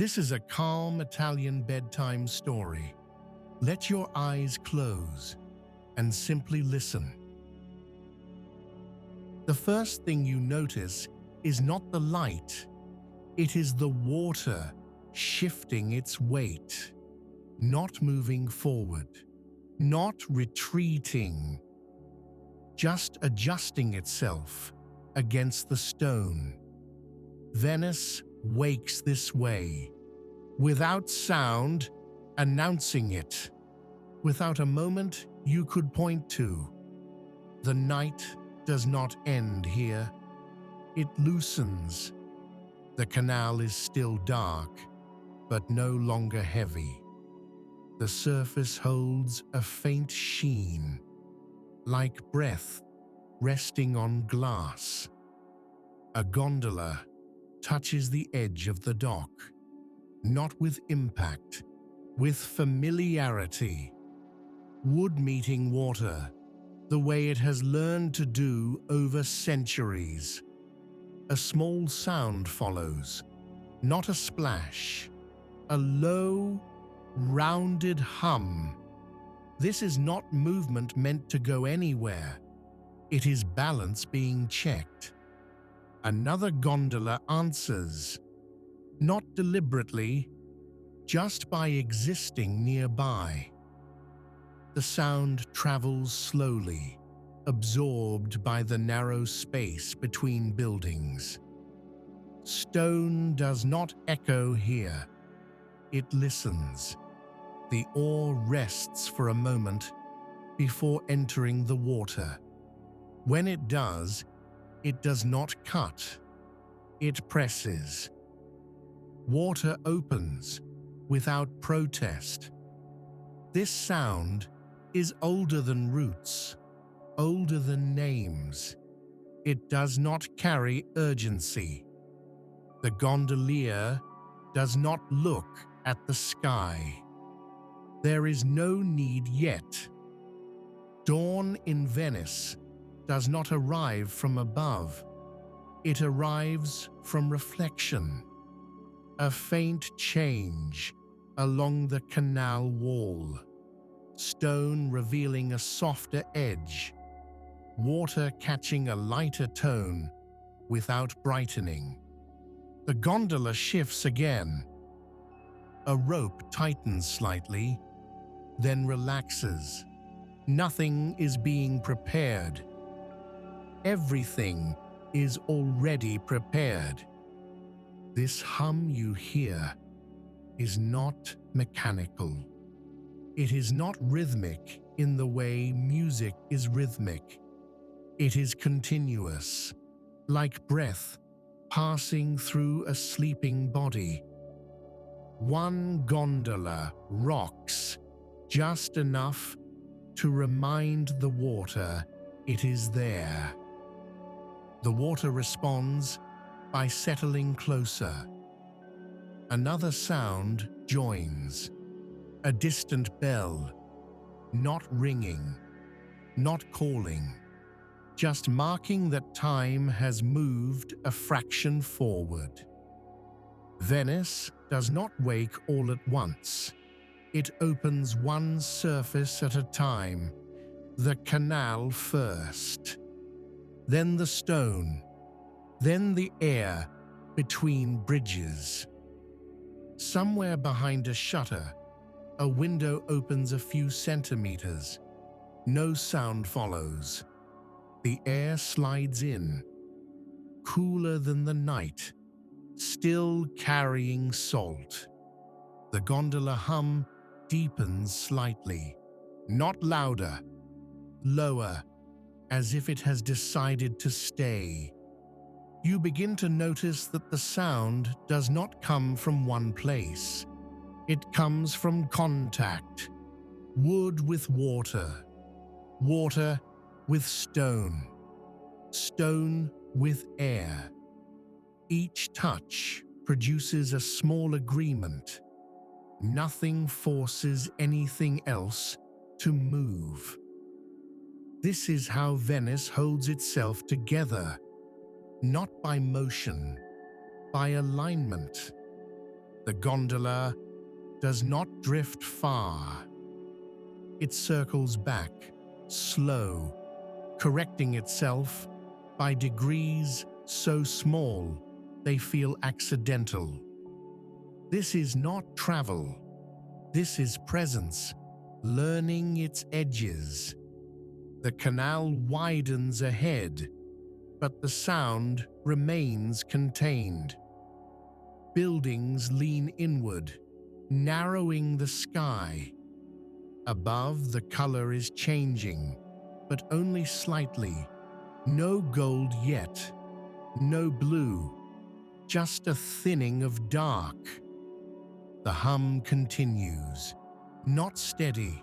This is a calm Italian bedtime story. Let your eyes close and simply listen. The first thing you notice is not the light. It is the water shifting its weight, not moving forward, not retreating, just adjusting itself against the stone. Venice wakes this way, without sound announcing it, without a moment you could point to. The night does not end here. It loosens. The canal is still dark, but no longer heavy. The surface holds a faint sheen, like breath resting on glass. A gondola touches the edge of the dock, not with impact, with familiarity. Wood meeting water, the way it has learned to do over centuries. A small sound follows, not a splash, a low, rounded hum. This is not movement meant to go anywhere. It is balance being checked. Another gondola answers, not deliberately, just by existing nearby. The sound travels slowly, absorbed by the narrow space between buildings. Stone does not echo here. It listens. The oar rests for a moment before entering the water. When it does not cut. It presses. Water opens without protest. This sound is older than roots, older than names. It does not carry urgency. The gondolier does not look at the sky. There is no need yet. Dawn in Venice does not arrive from above. It arrives from reflection. A faint change along the canal wall. Stone revealing a softer edge. Water catching a lighter tone without brightening. The gondola shifts again. A rope tightens slightly, then relaxes. Nothing is being prepared. Everything is already prepared. This hum you hear is not mechanical. It is not rhythmic in the way music is rhythmic. It is continuous, like breath passing through a sleeping body. One gondola rocks just enough to remind the water it is there. The water responds by settling closer. Another sound joins. A distant bell, not ringing, not calling, just marking that time has moved a fraction forward. Venice does not wake all at once. It opens one surface at a time, the canal first, then the stone, then the air between bridges. Somewhere behind a shutter, a window opens a few centimeters. No sound follows. The air slides in, cooler than the night, still carrying salt. The gondola hum deepens slightly, not louder, lower, as if it has decided to stay. You begin to notice that the sound does not come from one place. It comes from contact. Wood with water, water with stone, stone with air. Each touch produces a small agreement. Nothing forces anything else to move. This is how Venice holds itself together, not by motion, by alignment. The gondola does not drift far. It circles back, slow, correcting itself by degrees so small they feel accidental. This is not travel. This is presence, learning its edges. The canal widens ahead, but the sound remains contained. Buildings lean inward, narrowing the sky. Above, the color is changing, but only slightly. No gold yet, no blue, just a thinning of dark. The hum continues, not steady,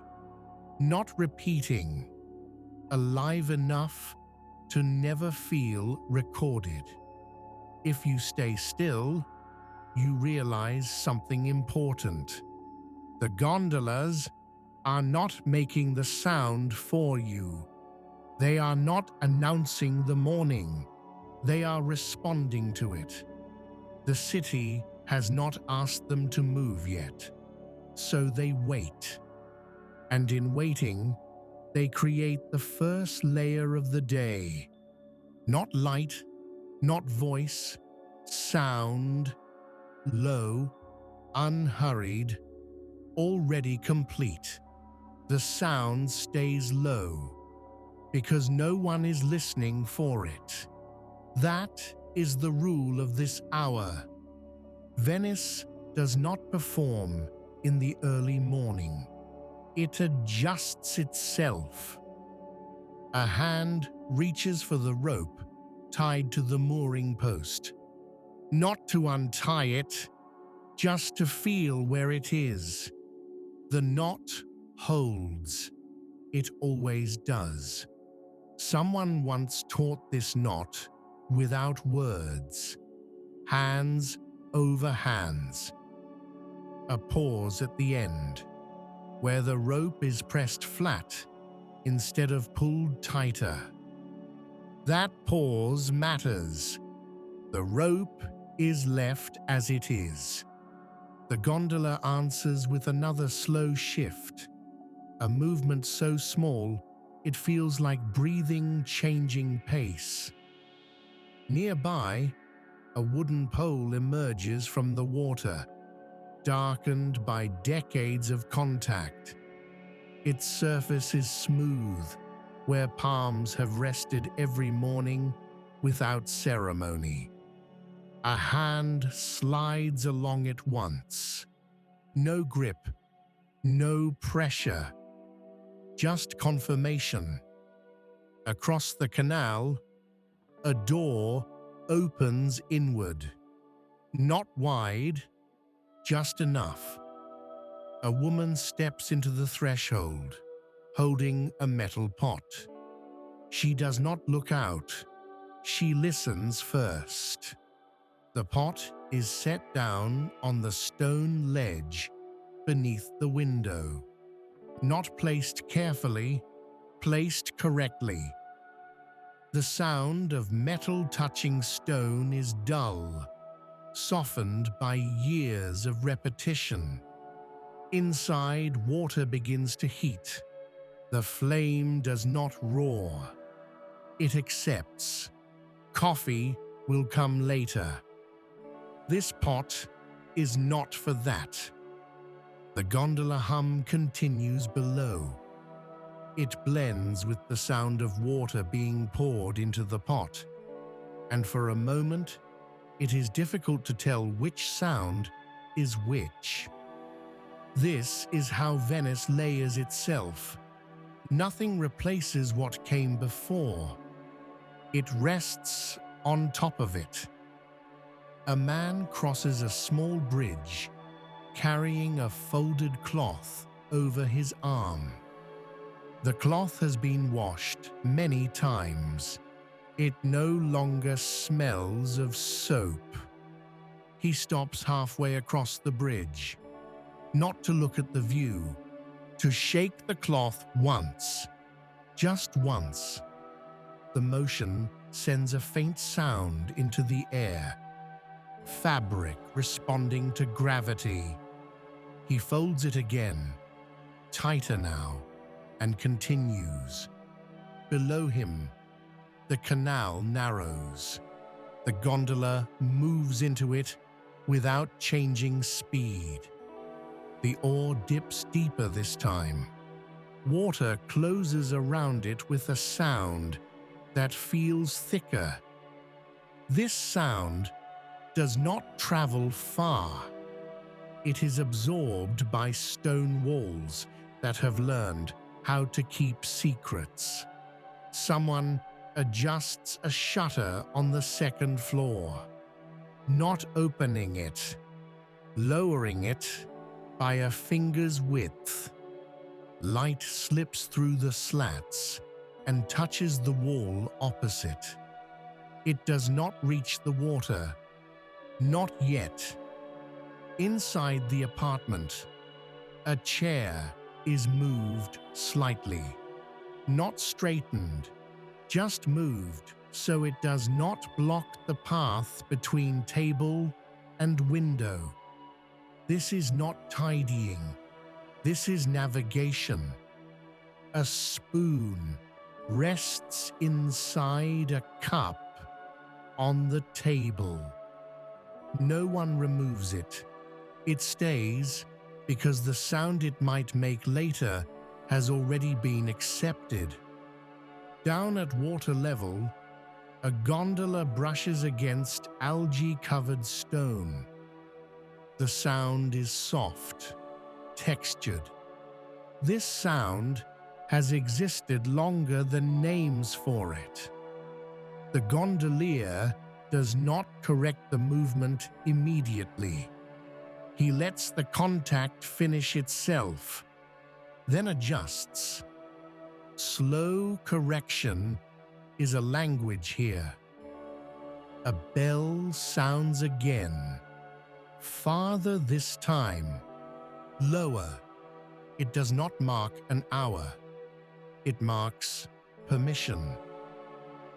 not repeating, alive enough to never feel recorded. If you stay still, you realize something important. The gondolas are not making the sound for you. They are not announcing the morning. They are responding to it. The city has not asked them to move yet, so they wait. And in waiting, they create the first layer of the day. Not light, not voice, sound, low, unhurried, already complete. The sound stays low because no one is listening for it. That is the rule of this hour. Venice does not perform in the early morning. It adjusts itself. A hand reaches for the rope tied to the mooring post. Not to untie it, just to feel where it is. The knot holds. It always does. Someone once taught this knot without words. Hands over hands. A pause at the end, where the rope is pressed flat instead of pulled tighter. That pause matters. The rope is left as it is. The gondola answers with another slow shift, a movement so small it feels like breathing, changing pace. Nearby, a wooden pole emerges from the water, darkened by decades of contact. Its surface is smooth, where palms have rested every morning without ceremony. A hand slides along it once. No grip, no pressure, just confirmation. Across the canal, a door opens inward. Not wide, just enough. A woman steps into the threshold, holding a metal pot. She does not look out. She listens first. The pot is set down on the stone ledge beneath the window. Not placed carefully, placed correctly. The sound of metal touching stone is dull, softened by years of repetition. Inside, water begins to heat. The flame does not roar. It accepts. Coffee will come later. This pot is not for that. The gondola hum continues below. It blends with the sound of water being poured into the pot, and for a moment, it is difficult to tell which sound is which. This is how Venice layers itself. Nothing replaces what came before. It rests on top of it. A man crosses a small bridge, carrying a folded cloth over his arm. The cloth has been washed many times. It no longer smells of soap. He stops halfway across the bridge, not to look at the view, to shake the cloth once, just once. The motion sends a faint sound into the air. fabric responding to gravity. He folds it again, tighter now, and continues. Below him, the canal narrows. The gondola moves into it without changing speed. The oar dips deeper this time. Water closes around it with a sound that feels thicker. This sound does not travel far. It is absorbed by stone walls that have learned how to keep secrets. Someone adjusts a shutter on the second floor, not opening it, lowering it by a finger's width. Light slips through the slats and touches the wall opposite. It does not reach the water, not yet. Inside the apartment, a chair is moved slightly, not straightened, just moved so it does not block the path between table and window. This is not tidying. This is navigation. A spoon rests inside a cup on the table. No one removes it. It stays because the sound it might make later has already been accepted. Down at water level, a gondola brushes against algae-covered stone. The sound is soft, textured. This sound has existed longer than names for it. The gondolier does not correct the movement immediately. He lets the contact finish itself, then adjusts. Slow correction is a language here. A bell sounds again, farther this time, lower. It does not mark an hour. It marks permission.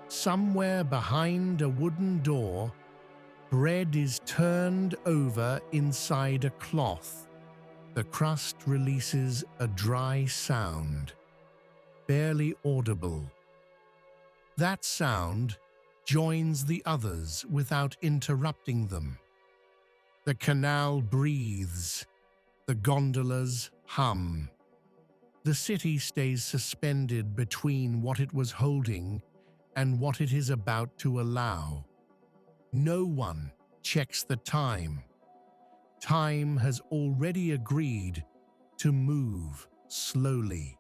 Somewhere behind a wooden door, bread is turned over inside a cloth. The crust releases a dry sound, barely audible. That sound joins the others without interrupting them. The canal breathes. The gondolas hum. The city stays suspended between what it was holding and what it is about to allow. No one checks the time. Time has already agreed to move slowly.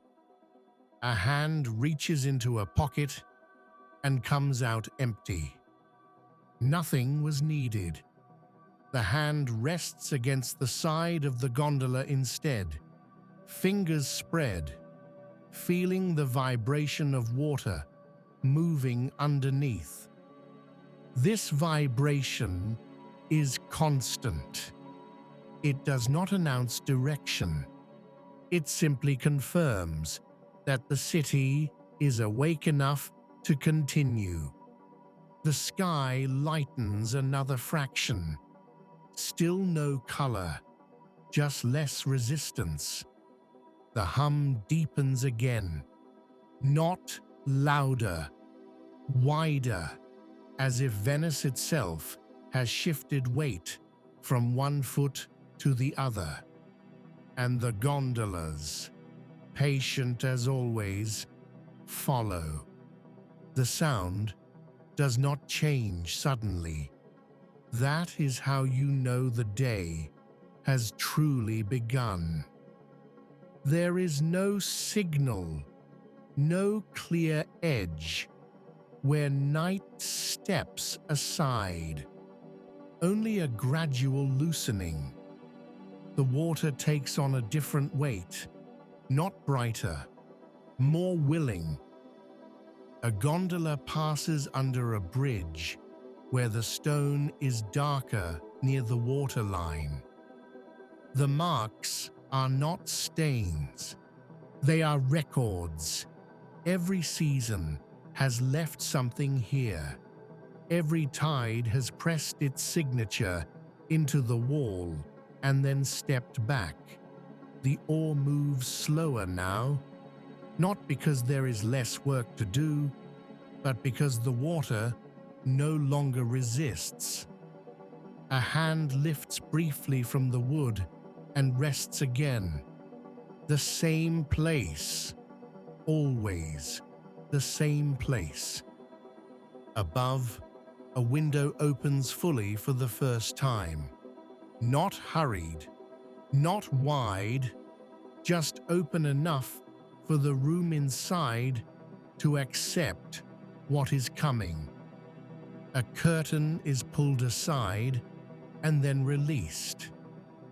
A hand reaches into a pocket and comes out empty. Nothing was needed. The hand rests against the side of the gondola instead, fingers spread, feeling the vibration of water moving underneath. This vibration is constant. It does not announce direction. It simply confirms that the city is awake enough to continue. The sky lightens another fraction. Still no color, just less resistance. The hum deepens again, not louder, wider, as if Venice itself has shifted weight from one foot to the other. And the gondolas, patient as always, follow. The sound does not change suddenly. That is how you know the day has truly begun. There is no signal, no clear edge where night steps aside. Only a gradual loosening. The water takes on a different weight, not brighter, more willing. A gondola passes under a bridge where the stone is darker near the waterline. The marks are not stains. They are records. Every season has left something here. Every tide has pressed its signature into the wall and then stepped back. The oar moves slower now, not because there is less work to do, but because the water no longer resists. A hand lifts briefly from the wood and rests again. The same place, always the same place. Above, a window opens fully for the first time. Not hurried, not wide, just open enough for the room inside to accept what is coming. A curtain is pulled aside and then released.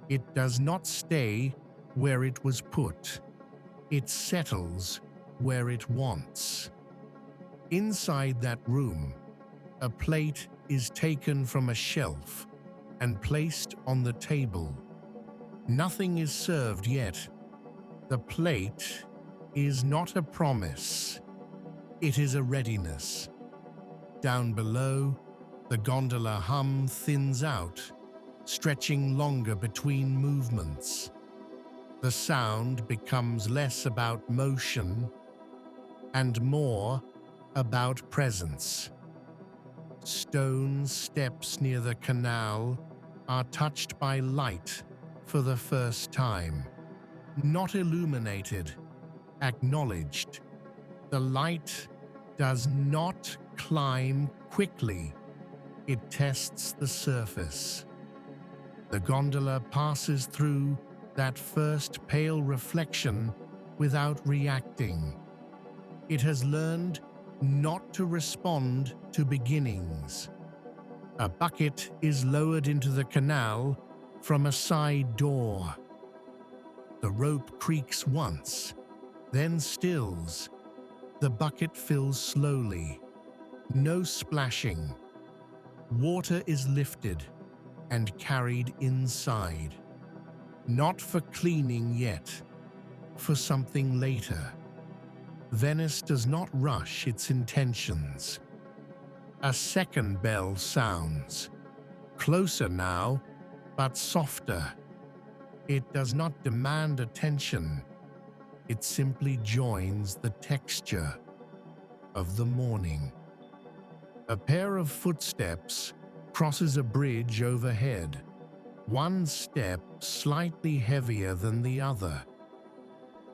It does not stay where it was put. It settles where it wants. Inside that room, a plate is taken from a shelf and placed on the table. Nothing is served yet. The plate is not a promise. It is a readiness. Down below, the gondola hum thins out, stretching longer between movements. The sound becomes less about motion and more about presence. Stone steps near the canal are touched by light for the first time. Not illuminated, acknowledged. The light does not climb quickly. It tests the surface. The gondola passes through that first pale reflection without reacting. It has learned not to respond to beginnings. A bucket is lowered into the canal from a side door. The rope creaks once, then stills. The bucket fills slowly. No splashing. Water is lifted and carried inside. Not for cleaning yet, for something later. Venice does not rush its intentions. A second bell sounds. Closer now, but softer. It does not demand attention. It simply joins the texture of the morning. A pair of footsteps crosses a bridge overhead. One step slightly heavier than the other.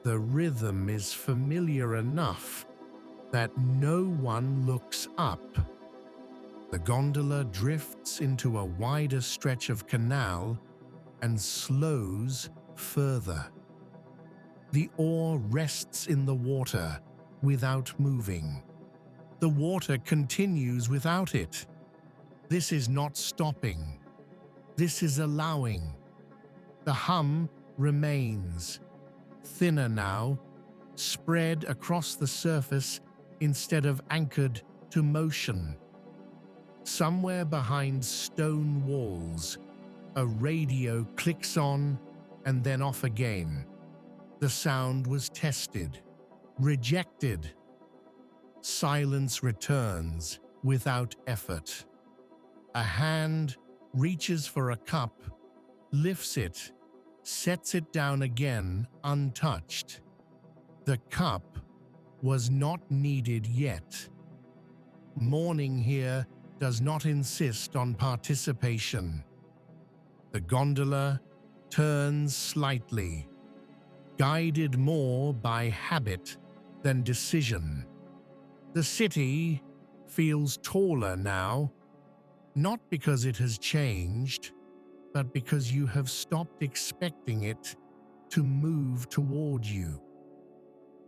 The rhythm is familiar enough that no one looks up. The gondola drifts into a wider stretch of canal and slows further. The oar rests in the water without moving. The water continues without it. This is not stopping. This is allowing. The hum remains, thinner now, spread across the surface instead of anchored to motion. Somewhere behind stone walls, a radio clicks on and then off again. The sound was tested, rejected. Silence returns without effort. A hand reaches for a cup, lifts it, sets it down again untouched. The cup was not needed yet. Morning here does not insist on participation. The gondola turns slightly, guided more by habit than decision. The city feels taller now, not because it has changed, but because you have stopped expecting it to move toward you.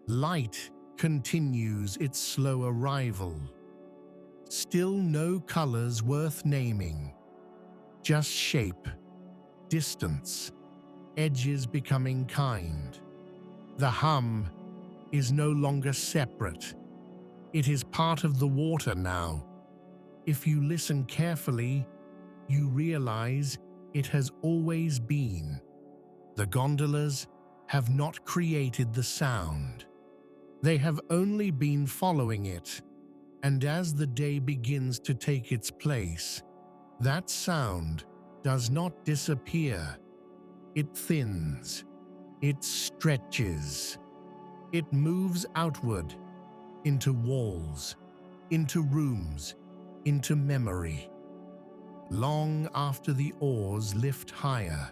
Light continues its slow arrival. Still no colors worth naming, just shape, distance, edges becoming kind. The hum is no longer separate. It is part of the water now. If you listen carefully, you realize it has always been. The gondolas have not created the sound. They have only been following it. And as the day begins to take its place, that sound does not disappear. It thins, it stretches, it moves outward into walls, into rooms, into memory. Long after the oars lift higher,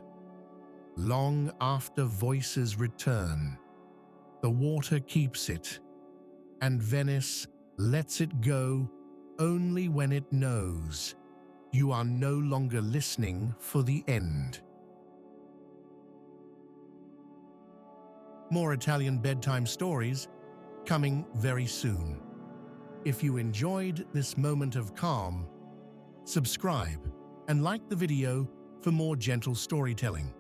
long after voices return, the water keeps it, and Venice lets it go only when it knows you are no longer listening for the end. More Italian bedtime stories coming very soon. If you enjoyed this moment of calm, subscribe and like the video for more gentle storytelling.